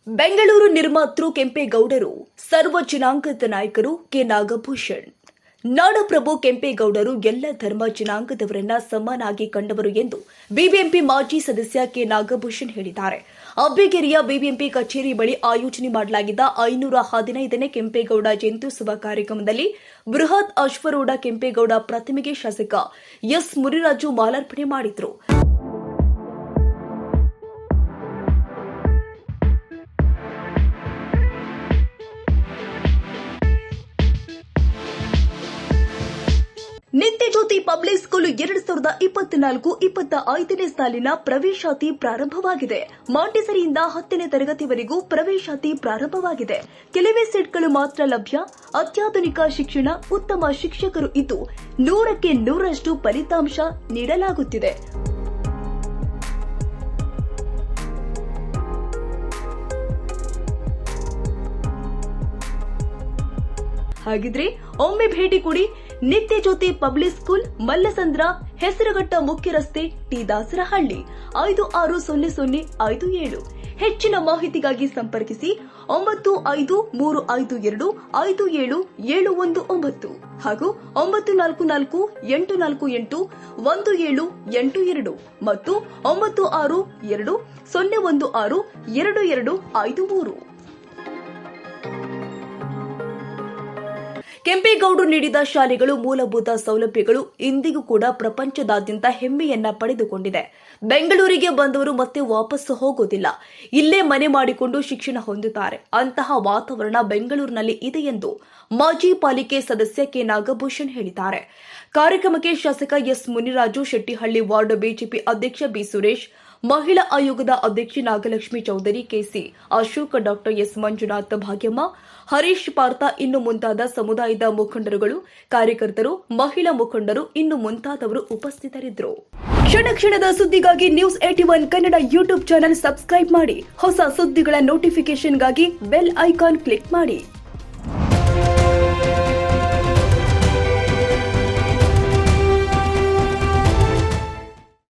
ಬೆಂಗಳೂರು ನಿರ್ಮಾತೃ ಕೆಂಪೇಗೌಡರು ಸರ್ವ ಜನಾಂಗದ ನಾಯಕರು ಕೆ ನಾಗಭೂಷಣ್. ನಾಡಪ್ರಭು ಕೆಂಪೇಗೌಡರು ಎಲ್ಲ ಧರ್ಮ ಜನಾಂಗದವರನ್ನ ಸಮನಾಗಿ ಕಂಡವರು ಎಂದು ಬಿಬಿಎಂಪಿ ಮಾಜಿ ಸದಸ್ಯ ಕೆ ನಾಗಭೂಷಣ್ ಹೇಳಿದ್ದಾರೆ. ಅಬ್ಬಿಗೆರೆಯ ಬಿಬಿಎಂಪಿ ಕಚೇರಿ ಬಳಿ ಆಯೋಜನೆ ಮಾಡಲಾಗಿದ್ದ 515ನೇ ಕೆಂಪೇಗೌಡ ಜಯಂತ್ಯುತ್ಸವ ಕಾರ್ಯಕ್ರಮದಲ್ಲಿ ಬೃಹತ್ ಅಶ್ವರೂಢ ಕೆಂಪೇಗೌಡ ಪ್ರತಿಮೆಗೆ ಶಾಸಕ ಎಸ್ ಮುನಿರಾಜು ಮಾಲಾರ್ಪಣೆ ಮಾಡಿದರು. ನಿತ್ಯಜ್ಯೋತಿ ಪಬ್ಲಿಕ್ ಸ್ಕೂಲ್ 2024-25ನೇ ಸಾಲಿನ ಪ್ರವೇಶಾತಿ ಪ್ರಾರಂಭವಾಗಿದೆ. ಮಾಂಟೆಸರಿಯಿಂದ 10ನೇ ತರಗತಿವರೆಗೂ ಪ್ರವೇಶಾತಿ ಪ್ರಾರಂಭವಾಗಿದೆ. ಕೆಲವೇ ಸೀಟ್ಗಳು ಮಾತ್ರ ಲಭ್ಯ. ಅತ್ಯಾಧುನಿಕ ಶಿಕ್ಷಣ, ಉತ್ತಮ ಶಿಕ್ಷಕರು ಇದ್ದು 100ಕ್ಕೆ 100ರಷ್ಟು ಫಲಿತಾಂಶ ನೀಡಲಾಗುತ್ತಿದೆ. ಹಾಗಿದ್ರೆ ಒಮ್ಮೆ ಭೇಟಿ ಕೊಡಿ. ನಿತ್ಯಜ್ಯೋತಿ ಪಬ್ಲಿಕ್ ಸ್ಕೂಲ್, ಮಲ್ಲಸಂದ್ರ, ಹೆಸರುಘಟ್ಟ ಮುಖ್ಯ ರಸ್ತೆ, ಟಿ ದಾಸರಹಳ್ಳಿ, 560057. ಹೆಚ್ಚಿನ ಮಾಹಿತಿಗಾಗಿ ಸಂಪರ್ಕಿಸಿ 9535525719 ಹಾಗೂ 9448481782 ಮತ್ತು 9620162253. ಕೆಂಪೇಗೌಡರು ನೀಡಿದ ಶಾಲೆಗಳು, ಮೂಲಭೂತ ಸೌಲಭ್ಯಗಳು ಇಂದಿಗೂ ಕೂಡ ಪ್ರಪಂಚದಾದ್ಯಂತ ಹೆಮ್ಮೆಯನ್ನ ಪಡೆದುಕೊಂಡಿದೆ. ಬೆಂಗಳೂರಿಗೆ ಬಂದವರು ಮತ್ತೆ ವಾಪಸ್ಸು ಹೋಗೋದಿಲ್ಲ, ಇಲ್ಲೇ ಮನೆ ಮಾಡಿಕೊಂಡು ಶಿಕ್ಷಣ ಹೊಂದುತ್ತಾರೆ. ಅಂತಹ ವಾತಾವರಣ ಬೆಂಗಳೂರಿನಲ್ಲಿ ಇದೆ ಎಂದು ಮಾಜಿ ಪಾಲಿಕೆ ಸದಸ್ಯ ಕೆ ನಾಗಭೂಷಣ್ ಹೇಳಿದ್ದಾರೆ. ಕಾರ್ಯಕ್ರಮಕ್ಕೆ ಶಾಸಕ S Muniraju, Shettihalli ward BJP ಅಧ್ಯಕ್ಷ ಬಿ ಸುರೇಶ್, ಮಹಿಳಾ ಆಯೋಗದ ಅಧ್ಯಕ್ಷೆ Nagalakshmi Chowdhary, KC Ashok, doctor S Manjunath, Bhagyamma, Harish Partha ಇನ್ನು ಮುಂತಾದ ಸಮುದಾಯದ ಮುಖಂಡರುಗಳು, ಕಾರ್ಯಕರ್ತರು, ಮಹಿಳಾ ಮುಖಂಡರು ಇನ್ನು ಮುಂತಾದವರು ಉಪಸ್ಥಿತರಿದ್ದರು. ಕ್ಷಣ ಕ್ಷಣದ ಸುದ್ದಿಗಾಗಿ news 81 Kannada YouTube channel subscribe ಮಾಡಿ. ಹೊಸ ಸುದ್ದಿಗಳ ನೋಟಿಫಿಕೇಶನ್ಗಾಗಿ ಬೆಲ್ ಐಕಾನ್ ಕ್ಲಿಕ್ ಮಾಡಿ.